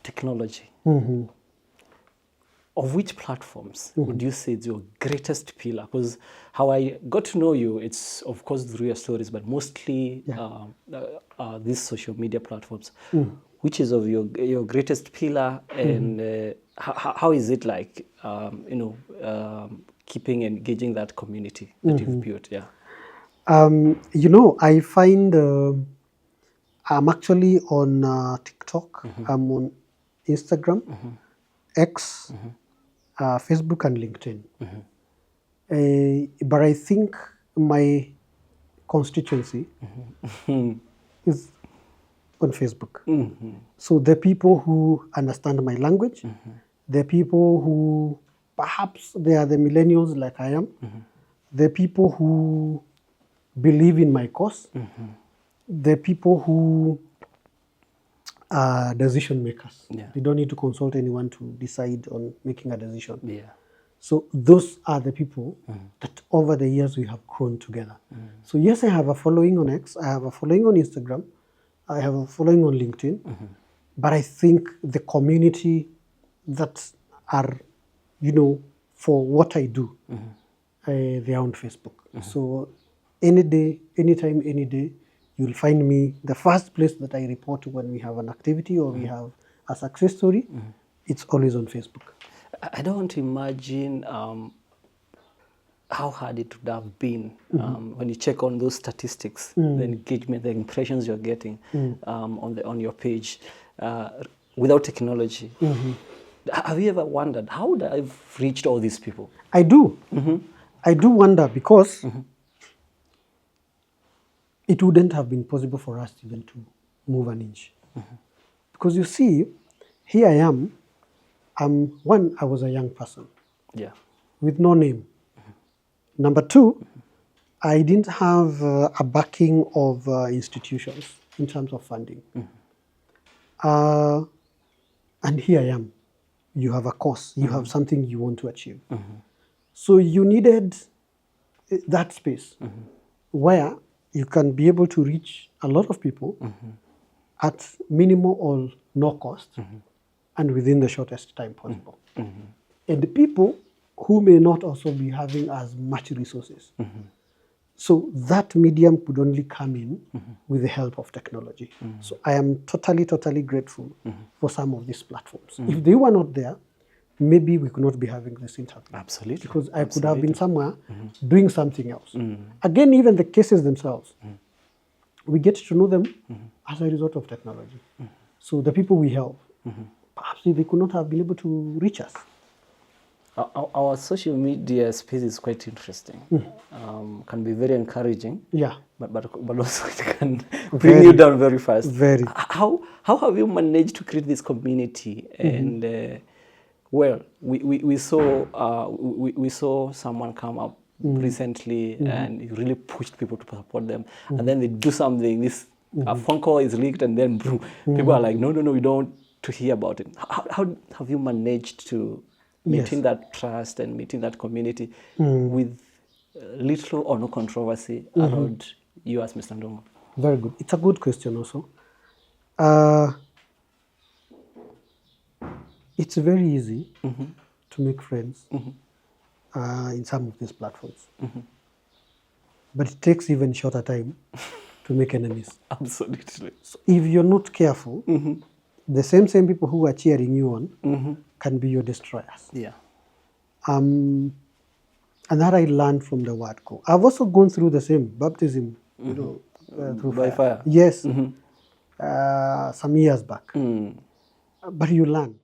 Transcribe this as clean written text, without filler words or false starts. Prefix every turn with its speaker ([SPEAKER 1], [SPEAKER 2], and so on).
[SPEAKER 1] technology,
[SPEAKER 2] Mm-hmm.
[SPEAKER 1] of which platforms would you say is your greatest pillar? Because how I got to know you, it's of course through your stories, but mostly these social media platforms. Which is of your greatest pillar, and how is it like, keeping engaging that community that you've built? Yeah.
[SPEAKER 2] I find I'm actually on TikTok, I'm on Instagram, X, Facebook, and LinkedIn. But I think my constituency is on Facebook. So the people who understand my language, the people who perhaps they are the millennials like I am, the people who believe in my cause, the people who are decision makers.
[SPEAKER 1] Yeah.
[SPEAKER 2] They don't need to consult anyone to decide on making a decision.
[SPEAKER 1] Yeah.
[SPEAKER 2] So those are the people that over the years we have grown together. So yes, I have a following on X, I have a following on Instagram, I have a following on LinkedIn, but I think the community that are, for what I do, they are on Facebook. So any day, anytime, any day, you'll find me, the first place that I report when we have an activity or we have a success story, it's always on Facebook.
[SPEAKER 1] I don't want to imagine how hard it would have been when you check on those statistics, the engagement, the impressions you're getting on your page without technology. Have you ever wondered how would I have reached all these people?
[SPEAKER 2] I do. I do wonder because it wouldn't have been possible for us even to move an inch. Because you see, here I am, I was a young person.
[SPEAKER 1] Yeah.
[SPEAKER 2] With no name. Number two, I didn't have a backing of institutions in terms of funding. And here I am. You have a cause, you have something you want to achieve. So you needed that space where you can be able to reach a lot of people at minimal or no cost and within the shortest time possible. And the people who may not also be having as much resources. So that medium could only come in with the help of technology. So I am totally, totally grateful for some of these platforms. If they were not there, maybe we could not be having this interview.
[SPEAKER 1] Absolutely.
[SPEAKER 2] Because I could have been somewhere doing something else. Again, even the cases themselves, we get to know them as a result of technology. So the people we help, perhaps they could not have been able to reach us.
[SPEAKER 1] Our social media space is quite interesting. Can be very encouraging.
[SPEAKER 2] Yeah.
[SPEAKER 1] But also it can bring you down very fast.
[SPEAKER 2] Very.
[SPEAKER 1] How have you managed to create this community? And well, we saw someone come up recently, and you really pushed people to support them. And then they do something. A phone call is leaked, and then people are like, no, we don't want to hear about it. How have you managed to maintain that trust and maintain that community with little or no controversy around you as Mr. Ndung'u?
[SPEAKER 2] Very good. It's a good question also. It's very easy to make friends in some of these platforms. But it takes even shorter time to make enemies.
[SPEAKER 1] Absolutely.
[SPEAKER 2] So if you're not careful, the same people who are cheering you on can be your destroyers.
[SPEAKER 1] Yeah.
[SPEAKER 2] And that I learned from the word go. I've also gone through the same baptism, through
[SPEAKER 1] By fire.
[SPEAKER 2] Yes, some years back. But you learn.